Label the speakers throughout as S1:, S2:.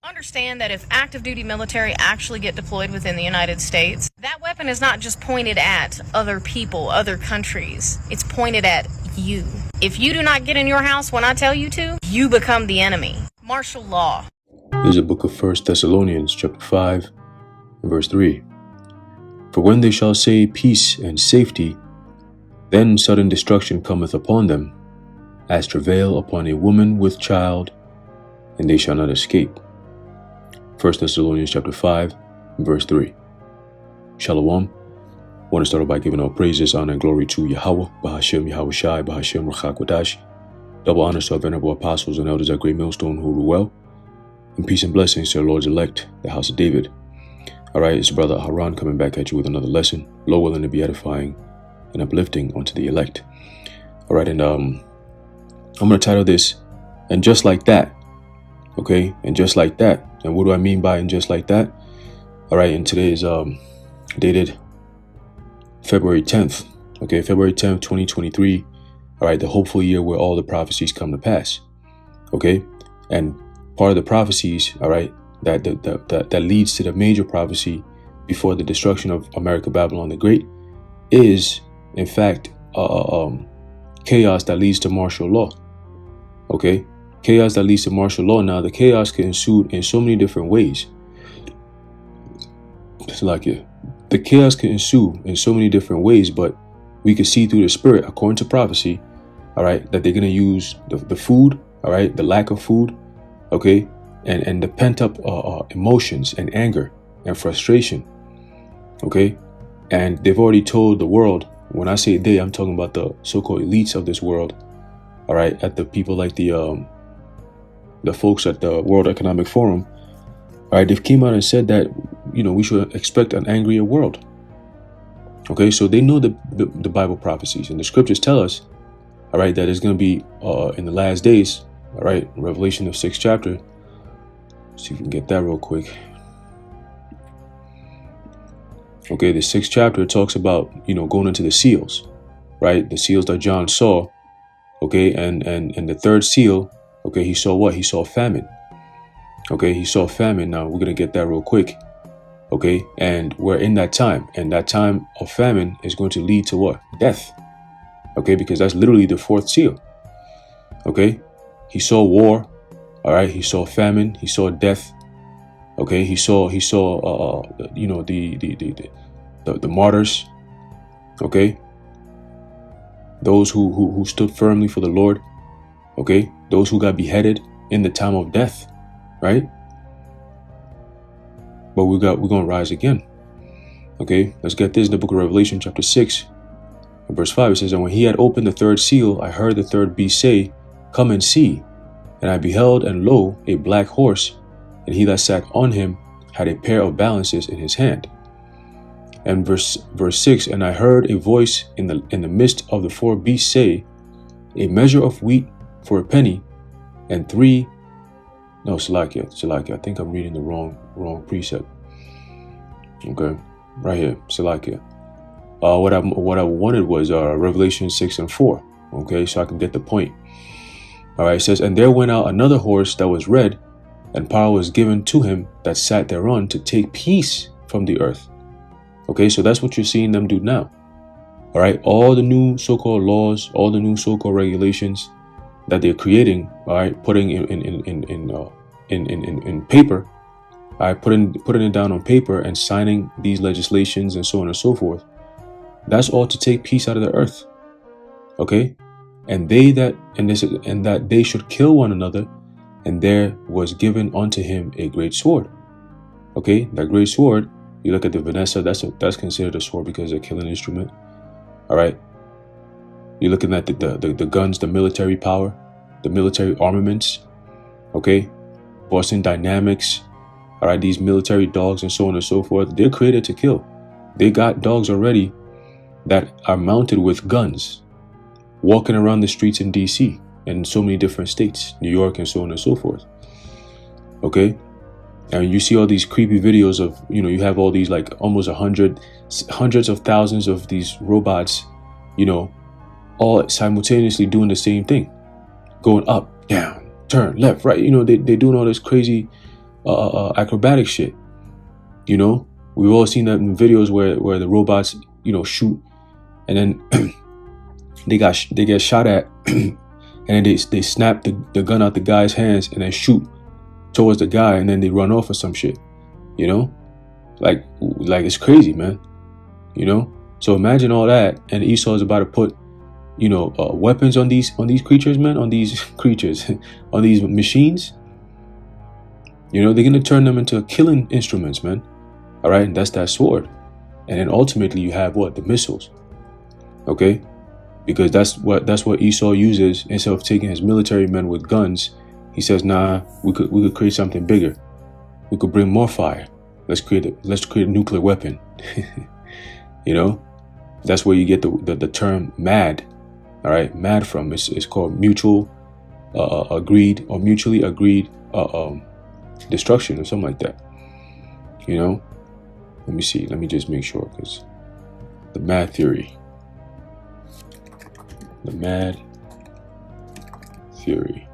S1: Understand that if active duty military actually get deployed within the United States, that weapon is not just pointed at other people, other countries. It's pointed at you. If you do not get in your house when I tell you to, you become the enemy. Martial law.
S2: There's a book of 1 Thessalonians chapter 5, verse 3. For when they shall say peace and safety, then sudden destruction cometh upon them, as travail upon a woman with child, and they shall not escape. 1 Thessalonians chapter 5, verse 3. Shalom. I want to start off by giving all praises, honor, and glory to Yahweh, Bahashem, Yahweh Shai, Bahashem, Ruach HaKodesh. Double honors to our venerable apostles and elders at Great Millstone who rule well. And peace and blessings to our Lord's elect, the house of David. All right, it's Brother Haran coming back at you with another lesson, Lord willing to be edifying and uplifting unto the elect. All right, and I'm going to title this, And Just Like That. Okay, and just like that. And what do I mean by and just like that? All right, and today is dated February 10th. Okay, February 10th, 2023. All right, the hopeful year where all the prophecies come to pass. Okay, and part of the prophecies, all right, that leads to the major prophecy before the destruction of America, Babylon the Great, is in fact chaos that leads to martial law. Okay. Chaos that leads to martial law. Now, the chaos can ensue in so many different ways. It's like the chaos can ensue in so many different ways, but we can see through the spirit, according to prophecy, all right, that they're going to use the food, all right, the lack of food, okay, and the pent up emotions and anger and frustration, okay, and they've already told the world. When I say they, I'm talking about the so-called elites of this world, all right, at the people like the folks at the World Economic Forum, all right, they've came out and said that, we should expect an angrier world. Okay, so they know the Bible prophecies, and the scriptures tell us, all right, that it's going to be in the last days, all right, Revelation of 6th chapter. Let's see if we can get that real quick. Okay, the 6th chapter talks about, going into the seals, right? The seals that John saw, okay, and the third seal, okay, he saw what? He saw famine. Okay, he saw famine. Now, we're going to get that real quick. Okay, and we're in that time. And that time of famine is going to lead to what? Death. Okay, because that's literally the fourth seal. Okay, he saw war. All right, he saw famine. He saw death. Okay, he saw the martyrs. Okay, those who stood firmly for the Lord. Okay, those who got beheaded in the time of death, right? But we're going to rise again. Okay, let's get this. The book of Revelation, chapter 6, verse 5, it says, And when he had opened the third seal, I heard the third beast say, Come and see. And I beheld, and lo, a black horse, and he that sat on him had a pair of balances in his hand. And verse 6, And I heard a voice in the midst of the four beasts say, A measure of wheat for a penny, and Salakia. I think I'm reading the wrong precept. Okay, right here, Salakia. What I wanted was Revelation 6 and 4. Okay, so I can get the point. All right, it says, And there went out another horse that was red, and power was given to him that sat thereon to take peace from the earth. Okay, so that's what you're seeing them do now. All right, all the new so-called laws, all the new so-called regulations that they're creating, all right, putting in paper, all right, putting it down on paper and signing these legislations and so on and so forth. That's all to take peace out of the earth. Okay, and that they should kill one another, and there was given unto him a great sword. Okay, that great sword. You look at the Vanessa, that's considered a sword because it's a killing instrument. All right. You're looking at the guns, the military power, the military armaments, okay? Boston Dynamics, all right, these military dogs and so on and so forth. They're created to kill. They got dogs already that are mounted with guns, walking around the streets in D.C. and so many different states, New York and so on and so forth, okay? And you see all these creepy videos of, you have all these like almost hundreds of thousands of these robots, all simultaneously doing the same thing, going up, down, turn, left, right. They're doing all this crazy acrobatic shit. You know, we've all seen that in videos where the robots, you know, shoot, and then they get shot at, and then they snap the gun out the guy's hands and then shoot towards the guy, and then they run off or some shit. You know, like it's crazy, man. You know, so imagine all that, and Esau is about to put, you know, weapons on these creatures, man, on these creatures, on these machines. You know, they're gonna turn them into killing instruments, man. All right, and that's that sword, and then ultimately you have what? The missiles. Okay, because that's what Esau uses. Instead of taking his military men with guns, he says, nah, we could create something bigger. We could bring more fire. Let's create a nuclear weapon. You know, that's where you get the term MAD. All right, MAD from. It's called mutually agreed destruction or something like that. You know, let me see. Let me just make sure, because the MAD theory. The MAD theory.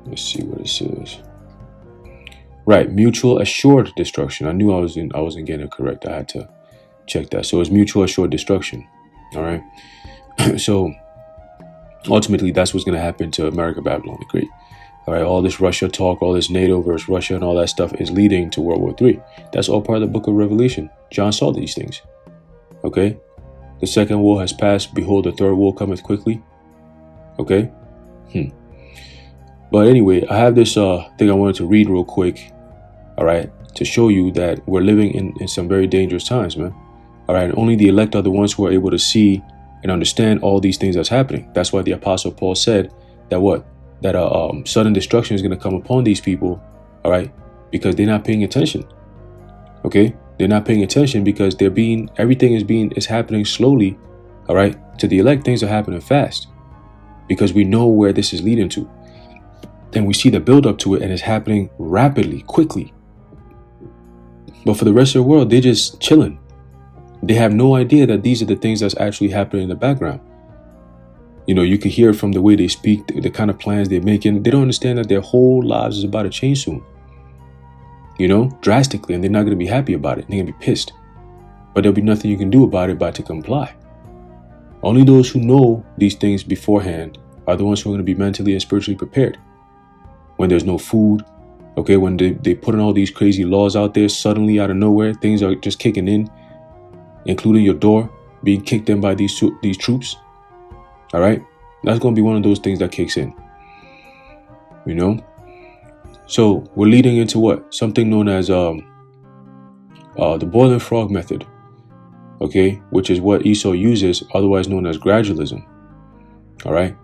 S2: Let's see what it says. Right, mutual assured destruction. I knew I wasn't getting it correct. I had to check that. So it's mutual assured destruction. All right. So ultimately, that's what's going to happen to America, Babylon the Great. All right. All this Russia talk, all this NATO versus Russia, and all that stuff is leading to World War III. That's all part of the Book of Revelation. John saw these things. Okay. The second war has passed. Behold, the third war cometh quickly. Okay. But anyway, I have this thing I wanted to read real quick. All right, to show you that we're living in some very dangerous times, man. All right, only the elect are the ones who are able to see and understand all these things that's happening. That's why the Apostle Paul said that sudden destruction is going to come upon these people. All right, because they're not paying attention. Okay, they're not paying attention because everything is happening slowly. All right, to the elect, things are happening fast because we know where this is leading to. Then we see the build up to it, and it's happening rapidly, quickly. But for the rest of the world, they're just chilling. They have no idea that these are the things that's actually happening in the background. You know, you can hear it from the way they speak, the kind of plans they're making. They don't understand that their whole lives is about to change soon. You know, drastically, and they're not going to be happy about it. They're going to be pissed. But there'll be nothing you can do about it but to comply. Only those who know these things beforehand are the ones who are going to be mentally and spiritually prepared. When there's no food, okay, when they put in all these crazy laws out there, suddenly out of nowhere, things are just kicking in, including your door being kicked in by these troops. All right, that's going to be one of those things that kicks in. You know, so we're leading into what? Something known as the boiling frog method. Okay, which is what Esau uses, otherwise known as gradualism. All right.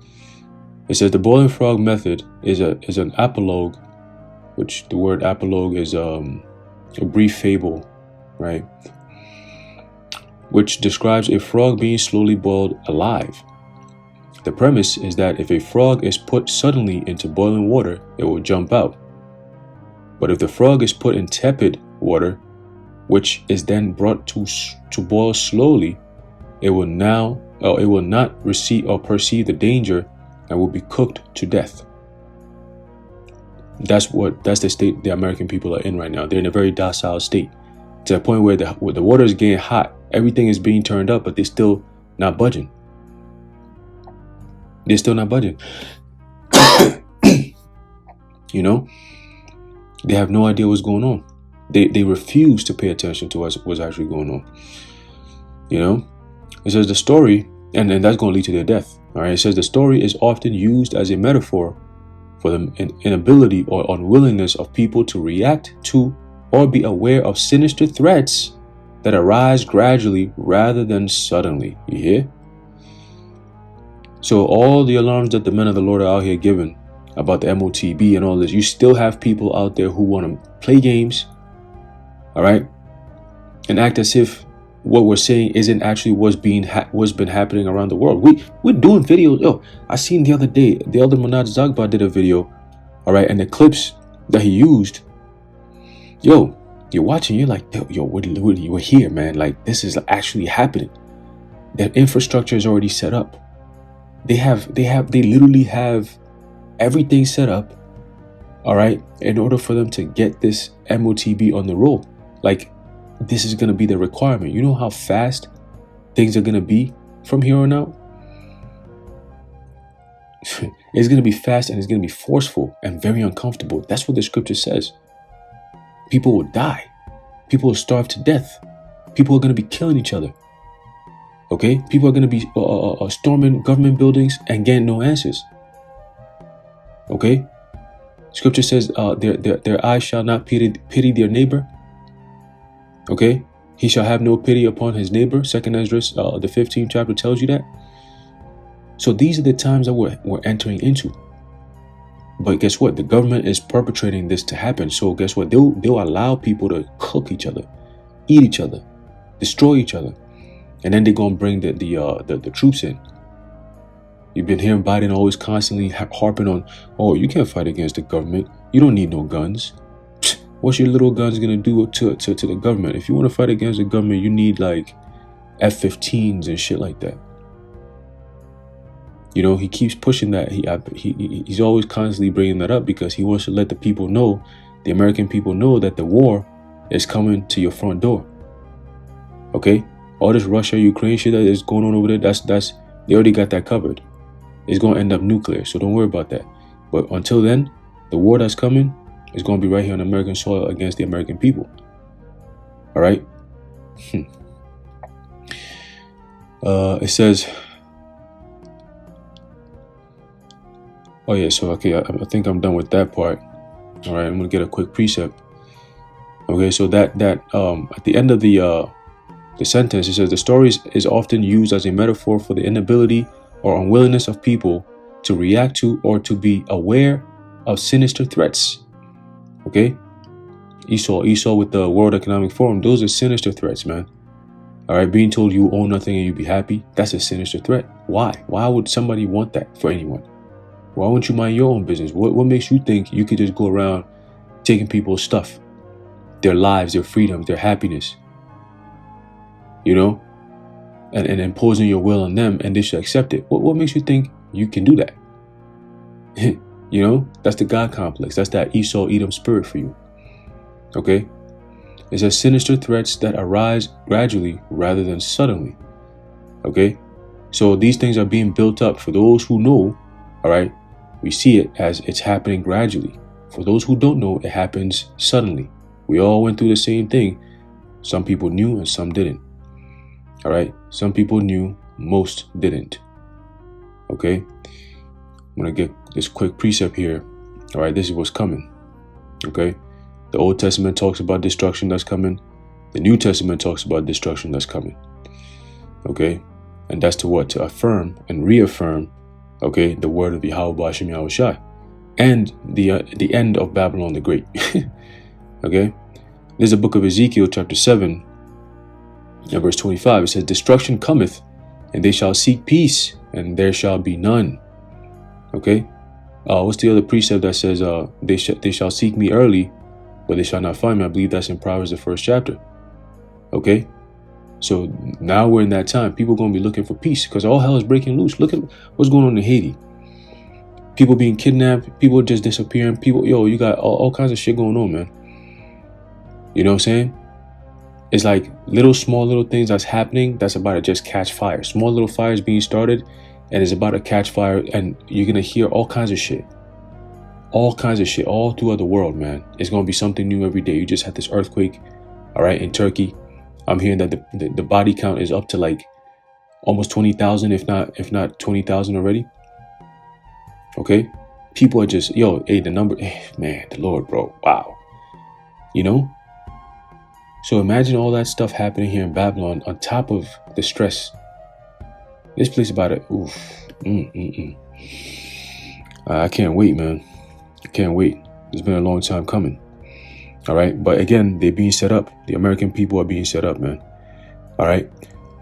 S2: It says the boiling frog method is an apologue, which the word apologue is a brief fable, right? Which describes a frog being slowly boiled alive. The premise is that if a frog is put suddenly into boiling water, it will jump out. But if the frog is put in tepid water, which is then brought to boil slowly, it will not receive or perceive the danger and will be cooked to death. That's the state the American people are in right now. They're in a very docile state, to the point where the water is getting hot, everything is being turned up, but they're still not budging. They're still not budging. You know, they have no idea what's going on. They refuse to pay attention to what's actually going on. You know, it says the story, and that's going to lead to their death. All right, it says the story is often used as a metaphor for the inability or unwillingness of people to react to or be aware of sinister threats that arise gradually rather than suddenly. You hear? So all the alarms that the men of the Lord are out here giving about the MOTB and all this, you still have people out there who want to play games, all right, and act as if what we're saying isn't actually what's been happening around the world. We're doing videos. Yo, I seen the other day, the elder Monad Zagba did a video, all right, and the clips that he used, yo, you're watching, you're like, yo, we're here, man. Like, this is actually happening. Their infrastructure is already set up. They literally have everything set up. all right, in order for them to get this MOTB on the roll. Like, this is going to be the requirement. You know how fast things are going to be from here on out? It's going to be fast, and it's going to be forceful and very uncomfortable. That's what the scripture says. People will die. People will starve to death. People are going to be killing each other. Okay? People are going to be storming government buildings and getting no answers. Okay? Scripture says their eyes shall not pity their neighbor. Okay? He shall have no pity upon his neighbor. 2nd Ezra, the 15th chapter tells you that. So these are the times that we're entering into. But guess what? The government is perpetrating this to happen. So guess what? They'll allow people to cook each other, eat each other, destroy each other, and then they're gonna bring the troops in. You've been hearing Biden always constantly harping on, oh, you can't fight against the government. You don't need no guns. What's your little guns gonna do to the government? If you want to fight against the government, you need like F-15s and shit like that. You know, he keeps pushing that. He's always constantly bringing that up because he wants to let the people know, the American people know, that the war is coming to your front door. Okay? All this Russia, Ukraine shit that is going on over there, that's they already got that covered. It's going to end up nuclear, so don't worry about that. But until then, the war that's coming is going to be right here on American soil against the American people. All right? It says... Oh yeah, so okay, I think I'm done with that part. All right, I'm gonna get a quick precept. Okay, so that at the end of the sentence, it says the story is often used as a metaphor for the inability or unwillingness of people to react to or to be aware of sinister threats. Okay, Esau with the World Economic Forum, those are sinister threats, man. All right, being told you own nothing and you be happy, that's a sinister threat. Why? Why would somebody want that for anyone? Why wouldn't you mind your own business? What makes you think you could just go around taking people's stuff, their lives, their freedoms, their happiness, you know, and imposing your will on them, and they should accept it? What makes you think you can do that? You know, that's the God complex. That's that Esau Edom spirit for you. Okay? It says sinister threats that arise gradually rather than suddenly. Okay? So these things are being built up for those who know. All right? We see it as it's happening gradually. For those who don't know, it happens suddenly. We all went through the same thing. Some people knew and some didn't. All right? Some people knew, most didn't. Okay? I'm going to get this quick precept here. All right? This is what's coming. Okay? The Old Testament talks about destruction that's coming. The New Testament talks about destruction that's coming. Okay? And that's to what? To affirm and reaffirm, okay, the word of Yahweh B'Shem Yahweh Shai, and the end of Babylon the Great. Okay? There's a book of Ezekiel chapter 7 and verse 25. It says, destruction cometh, and they shall seek peace, and there shall be none. Okay? What's the other precept that says they shall seek me early, but they shall not find me? I believe that's in Proverbs, the 1st chapter. Okay? So now we're in that time. People are going to be looking for peace because all hell is breaking loose. Look at what's going on in Haiti. People being kidnapped. People just disappearing. People, you got all kinds of shit going on, man. You know what I'm saying? It's like small little things that's happening that's about to just catch fire. Small little fires being started and it's about to catch fire, and you're going to hear all kinds of shit. All kinds of shit all throughout the world, man. It's going to be something new every day. You just had this earthquake, all right, in Turkey. I'm hearing that the body count is up to like almost 20,000, if not 20,000 already. Okay? People are just, the number, man, the Lord, bro, wow. You know? So imagine all that stuff happening here in Babylon on top of the stress. This place about it, oof. I can't wait, man. I can't wait. It's been a long time coming. All right. But again, they're being set up. The American people are being set up, man. All right.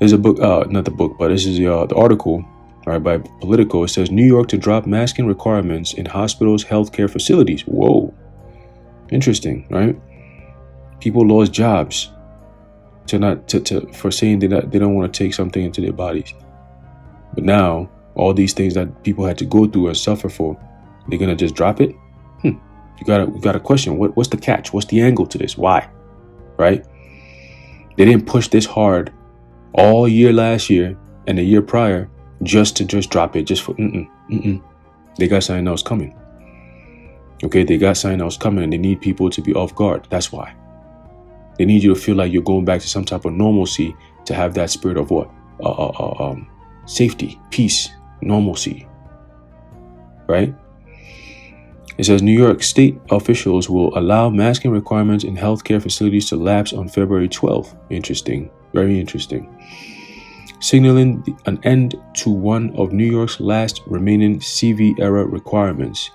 S2: There's a book, not the book, but this is the article, all right, by Politico. It says New York to drop masking requirements in hospitals, healthcare facilities. Whoa. Interesting, right? People lost jobs for saying they don't want to take something into their bodies. But now, all these things that people had to go through and suffer for, they're going to just drop it? You gotta question what's the catch? What's the angle to this? Why? Right? They didn't push this hard all year last year and the year prior just to drop it just for They got something else coming. Okay, they got something else coming, and they need people to be off guard. That's why. They need you to feel like you're going back to some type of normalcy, to have that spirit of what? Safety, peace, normalcy. Right? It says New York State officials will allow masking requirements in healthcare facilities to lapse on February 12th. Interesting. Very interesting. Signaling an end to one of New York's last remaining CV-era requirements.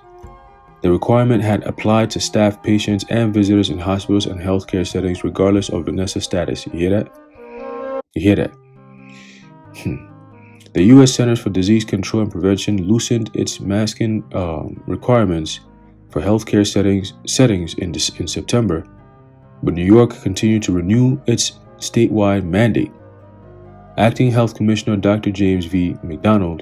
S2: The requirement had applied to staff, patients, and visitors in hospitals and healthcare settings regardless of Vanessa status. You hear that? You hear that? The U.S. Centers for Disease Control and Prevention loosened its masking requirements for healthcare settings in September, but New York continued to renew its statewide mandate. Acting Health Commissioner Dr. James V. McDonald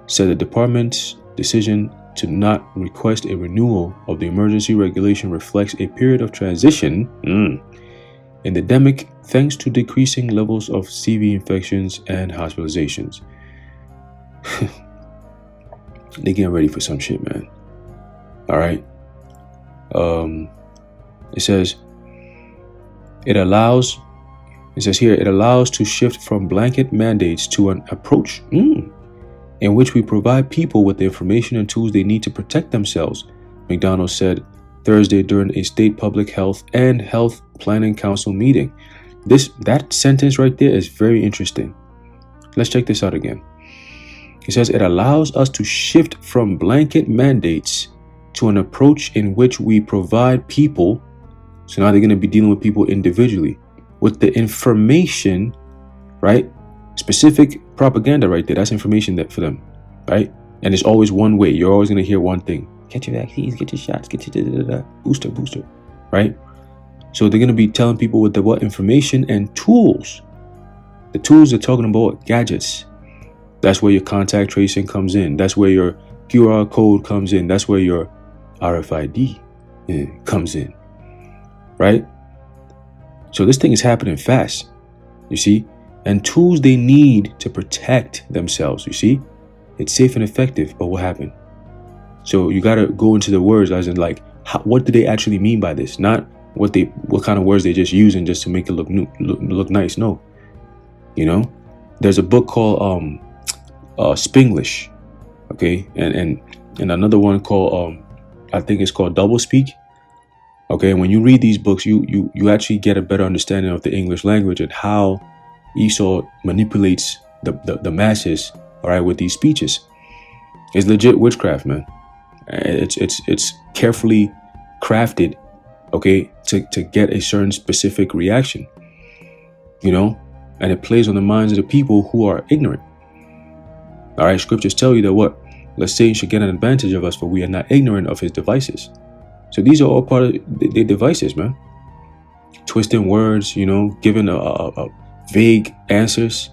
S2: said the department's decision to not request a renewal of the emergency regulation reflects a period of transition in the endemic thanks to decreasing levels of CV infections and hospitalizations. They getting ready for some shit, man. All right. It says it allows to shift from blanket mandates to an approach in which we provide people with the information and tools they need to protect themselves, McDonald said Thursday during a state public health and health planning council meeting. That sentence right there is very interesting. Let's check this out again. It says it allows us to shift from blanket mandates to an approach in which we provide people, so now they're going to be dealing with people individually, with the information, right? Specific propaganda right there. That's information that for them, right? And it's always one way. You're always going to hear one thing. Get your vaccines, get your shots, get your booster, right? So they're going to be telling people with the what information and tools. The tools they're talking about, gadgets. That's where your contact tracing comes in. That's where your QR code comes in. That's where your RFID comes in, right? So this thing is happening fast, you see? And tools they need to protect themselves, you see? It's safe and effective, but what happened? So you got to go into the words as in like, what do they actually mean by this? Not what kind of words they just using just to make it look nice. No, you know, there's a book called Spanglish, okay, and another one called I think it's called Doublespeak. Okay, when you read these books, you actually get a better understanding of the English language and how Esau manipulates the masses, all right, with these speeches. It's legit witchcraft, man. It's carefully crafted, okay, to get a certain specific reaction, you know, and it plays on the minds of the people who are ignorant. All right, scriptures tell you that what? Lest Satan should get an advantage of us, for we are not ignorant of his devices. So these are all part of the devices, man. Twisting words, you know, giving a vague answers,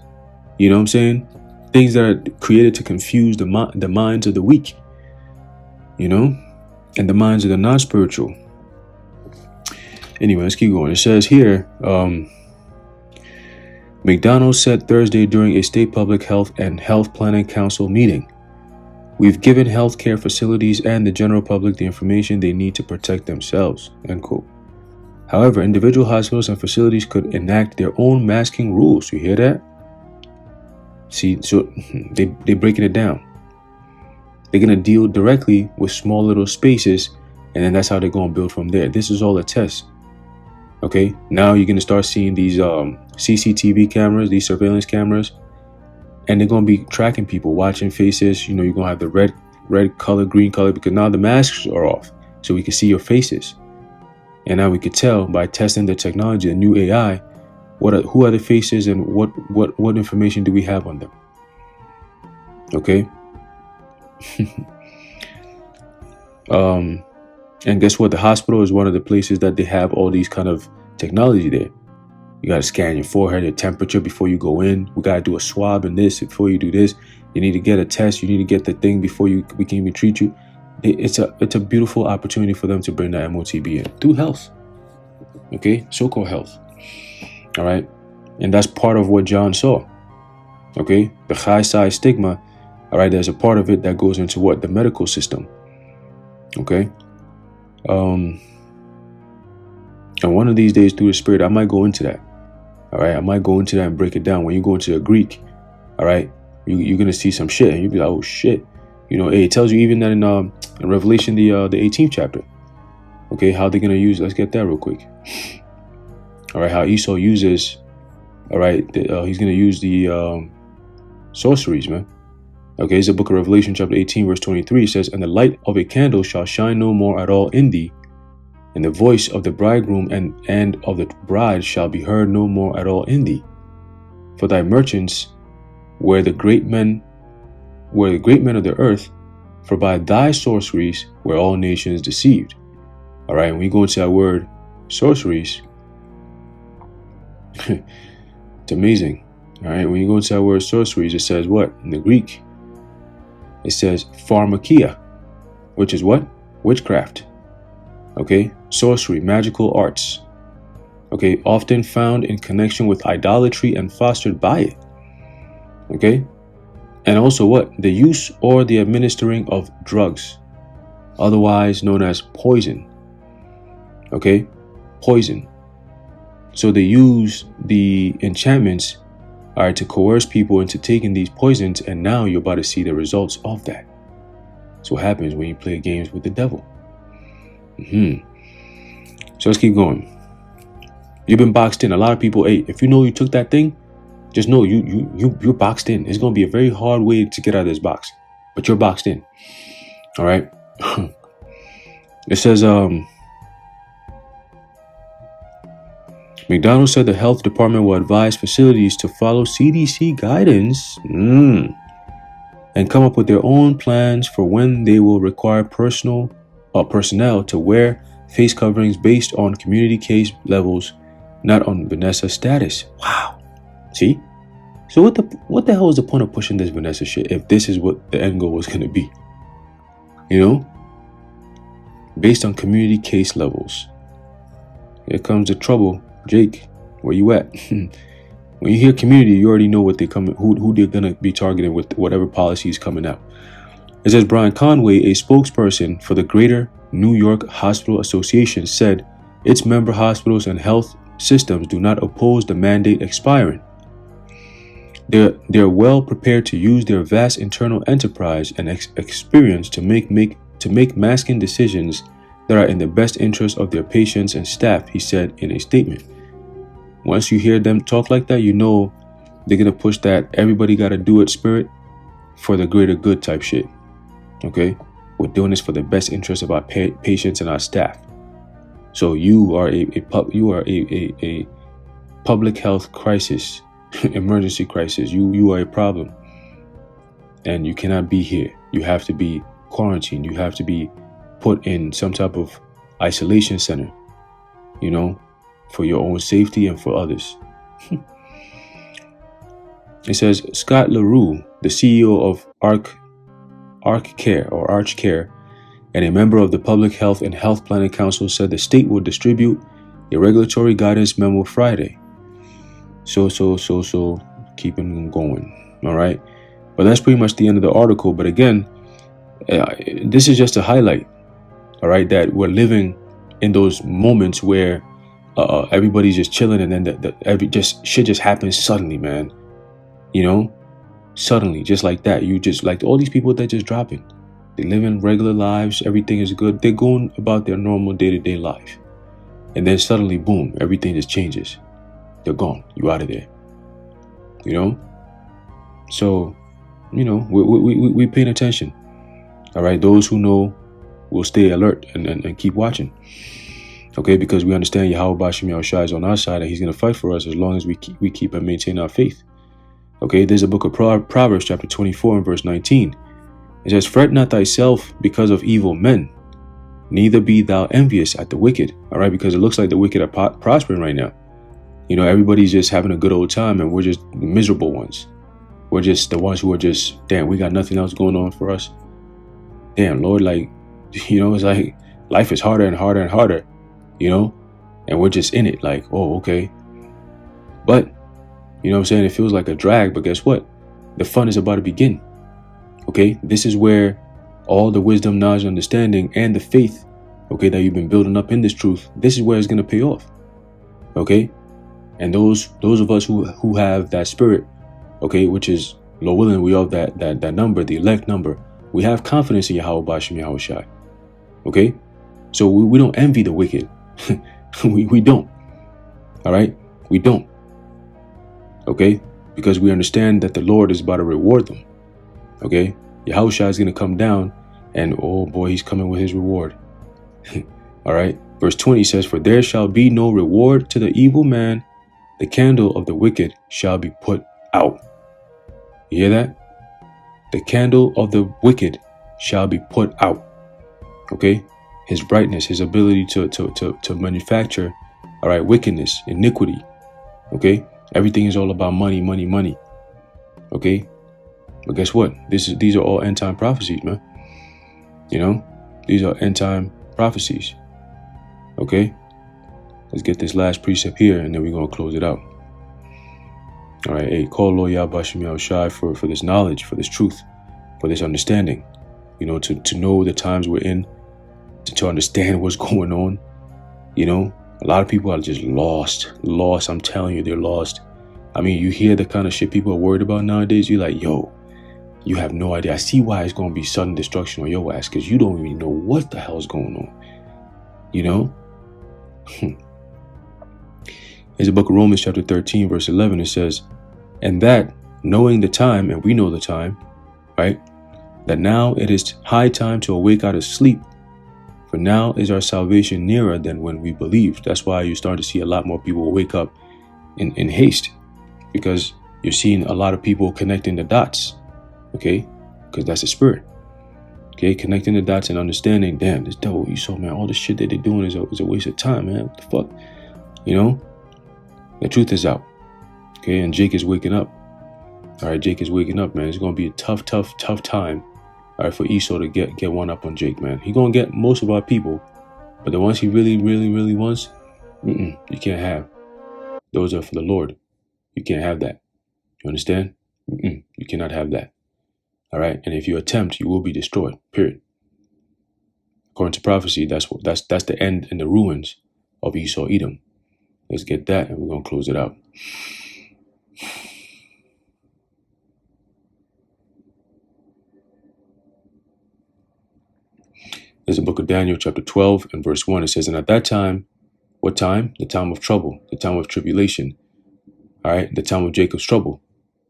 S2: you know what I'm saying? Things that are created to confuse the minds of the weak, you know, and the minds of the non-spiritual. Anyway, let's keep going. It says here, McDonald said Thursday during a state public health and health planning council meeting, "We've given healthcare facilities and the general public the information they need to protect themselves," end quote. However, individual hospitals and facilities could enact their own masking rules. You hear that? See, so they're breaking it down. They're going to deal directly with small little spaces, and then that's how they're going to build from there. This is all a test. Okay, now you're going to start seeing these CCTV cameras, these surveillance cameras, and they're going to be tracking people, watching faces. You know, you're going to have the red color, green color, because now the masks are off, so we can see your faces. And now we could tell by testing the technology, the new AI, who are the faces and what information do we have on them. Okay. And guess what? The hospital is one of the places that they have all these kind of technology there. You got to scan your forehead, your temperature before you go in. We got to do a swab and this before you do this. You need to get a test. You need to get the thing before we can even treat you. it's a beautiful opportunity for them to bring that MOTB in through health. Okay, so-called health. All right, and that's part of what John saw. Okay, the high size stigma. All right, there's a part of it that goes into what? The medical system. Okay. And one of these days through the Spirit, I might go into that. All right, I might go into that and break it down. When you go into the Greek, all right, you're gonna see some shit, and you'll be like, oh shit. You know, it tells you even that in Revelation, the 18th chapter. Okay, how they're gonna use. Let's get that real quick. All right, how Esau uses. All right, he's gonna use the sorceries, man. Okay, it's the book of Revelation, chapter 18, verse 23. It says, "And the light of a candle shall shine no more at all in thee, and the voice of the bridegroom and of the bride shall be heard no more at all in thee. For thy merchants were the great men of the earth, for by thy sorceries were all nations deceived." All right, when we go into that word sorceries, it's amazing. All right, when you go into that word sorceries, it says what? In the Greek, it says pharmakia, which is what? Witchcraft. Okay, sorcery, magical arts. Okay, often found in connection with idolatry and fostered by it. Okay, and also what? The use or the administering of drugs, otherwise known as poison. Okay, poison. So they use the enchantments, all right, to coerce people into taking these poisons, and now you're about to see the results of that. That's what happens when you play games with the devil. So let's keep going. You've been boxed in. A lot of people, hey, if you know you took that thing, just know you're boxed in. It's gonna be a very hard way to get out of this box, but you're boxed in. All right. It says, McDonald said the health department will advise facilities to follow CDC guidance and come up with their own plans for when they will require personnel to wear face coverings based on community case levels, not on Vanessa status. Wow. See? So what the hell is the point of pushing this Vanessa shit if this is what the end goal was going to be? You know? Based on community case levels. Here comes the trouble. Jake, where you at? When you hear community, you already know what who they're gonna be targeting with whatever policy is coming out. It says Brian Conway, a spokesperson for the Greater New York Hospital Association, said its member hospitals and health systems do not oppose the mandate expiring. They're well prepared to use their vast internal enterprise and experience to make masking decisions that are in the best interest of their patients and staff, he said in a statement. Once you hear them talk like that, you know they're going to push that everybody got to do it spirit for the greater good type shit. Okay? We're doing this for the best interest of our patients and our staff. So you are a public health crisis, emergency crisis. You are a problem. And you cannot be here. You have to be quarantined. You have to be put in some type of isolation center, you know, for your own safety and for others. It says Scott LaRue, the CEO of Arch Care, and a member of the Public Health and Health Planning Council, said the state will distribute a regulatory guidance memo Friday. So, keeping going. All right. But that's pretty much the end of the article. But again, this is just a highlight. All right. That we're living in those moments where everybody's just chilling, and then shit just happens suddenly, man. You know, suddenly, just like that. You just like all these people that just dropping. They live in regular lives. Everything is good. They're going about their normal day-to-day life. And then suddenly, boom, everything just changes. They're gone. You out of there. You know? So, you know, we paying attention. All right. Those who know will stay alert and keep watching. Okay, because we understand Yahweh Bashim Yahushua is on our side, and he's going to fight for us as long as we keep and maintain our faith. Okay, there's a book of Proverbs chapter 24 and verse 19. It says, "Fret not thyself because of evil men, neither be thou envious at the wicked." All right, because it looks like the wicked are prospering right now. You know, everybody's just having a good old time, and we're just the miserable ones. We're just the ones who are just, damn, we got nothing else going on for us. Damn, Lord, like, You know, it's like life is harder and harder and harder, you know, and we're just in it like, oh, okay. But, you know what I'm saying? It feels like a drag, but guess what? The fun is about to begin. Okay, this is where all the wisdom, knowledge, understanding, and the faith, okay, that you've been building up in this truth, this is where it's going to pay off. Okay, and those of us who have that spirit, okay, which is Lord willing, we have that number, the elect number. We have confidence in Yahweh Bashim Yahweh Shai. Okay, so we don't envy the wicked. we don't. All right, we don't. Okay, because we understand that the Lord is about to reward them. Okay, Yahushua is going to come down, and oh boy, he's coming with his reward. All right, verse 20 says, "For there shall be no reward to the evil man; the candle of the wicked shall be put out." You hear that? The candle of the wicked shall be put out. Okay, his brightness, his ability to manufacture, all right, wickedness, iniquity. Okay, everything is all about money, money, money. Okay. But guess what? These are all end time prophecies, man. You know, these are end time prophecies. Okay, let's get this last precept here, and then we're gonna close it out. All right, hey, call Lord Yah Bashim Yahweh Shai for this knowledge, for this truth, for this understanding. You know, to know the times we're in, to understand what's going on. You know, a lot of people are just lost. I'm telling you, they're lost. I mean, you hear the kind of shit people are worried about nowadays. You're like, yo. You have no idea. I see why it's going to be sudden destruction on your ass, because you don't even know what the hell's going on. You know? There's a book of Romans chapter 13, verse 11. It says, "And that, knowing the time," and we know the time, right? "That now it is high time to awake out of sleep. For now is our salvation nearer than when we believed." That's why you start to see a lot more people wake up in haste, because you're seeing a lot of people connecting the dots. Okay, because that's the spirit. Okay, connecting the dots and understanding, damn, this devil, you saw, man, all the shit that they're doing is a waste of time, man. What the fuck? You know, the truth is out. Okay, and Jake is waking up. All right, Jake is waking up, man. It's gonna be a tough time. All right, for Esau to get one up on Jake, man. He's gonna get most of our people, but the ones he really wants, you can't have. Those are for the Lord. You can't have that. You understand? You cannot have that. All right, and if you attempt, you will be destroyed. Period. According to prophecy, that's the end and the ruins of Esau, Edom. Let's get that, and we're gonna close it out. There's a book of Daniel, chapter 12, and verse 1. It says, "And at that time," what time? The time of trouble, the time of tribulation. All right, the time of Jacob's trouble.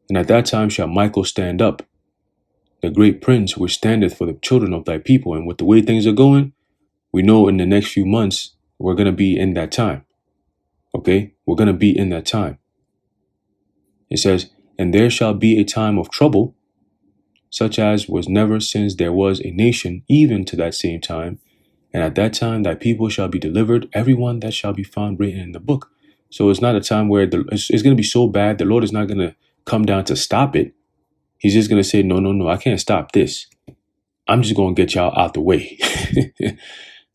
S2: "And at that time shall Michael stand up, the great prince which standeth for the children of thy people." And with the way things are going, we know in the next few months, we're going to be in that time. Okay? We're going to be in that time. It says, "And there shall be a time of trouble, such as was never since there was a nation, even to that same time. And at that time thy people shall be delivered, everyone that shall be found written in the book." So it's not a time where it's going to be so bad, the Lord is not going to come down to stop it. He's just going to say, no, I can't stop this. I'm just going to get y'all out the way.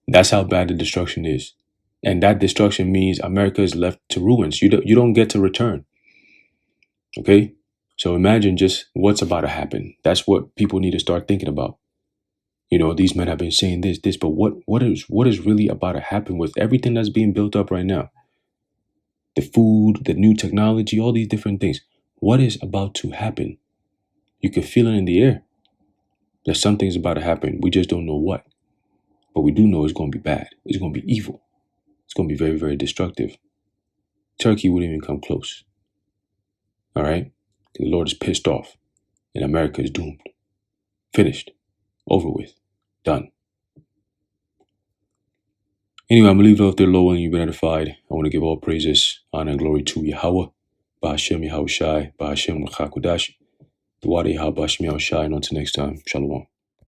S2: That's how bad the destruction is. And that destruction means America is left to ruins. You don't get to return. Okay? So imagine just what's about to happen. That's what people need to start thinking about. You know, these men have been saying this, but what is really about to happen with everything that's being built up right now? The food, the new technology, all these different things. What is about to happen? You can feel it in the air that something's about to happen. We just don't know what. But we do know it's going to be bad. It's going to be evil. It's going to be very, very destructive. Turkey wouldn't even come close. All right? The Lord is pissed off. And America is doomed. Finished. Over with. Done. Anyway, I'm going to leave it off there low and you've been edified. I want to give all praises, honor, and glory to Yahweh. Ba'ashem Yahweh Shai. Ba'ashem L'chakodash. The Wadi Yahweh Bashim Yahweh Shai. And until next time, Shalom.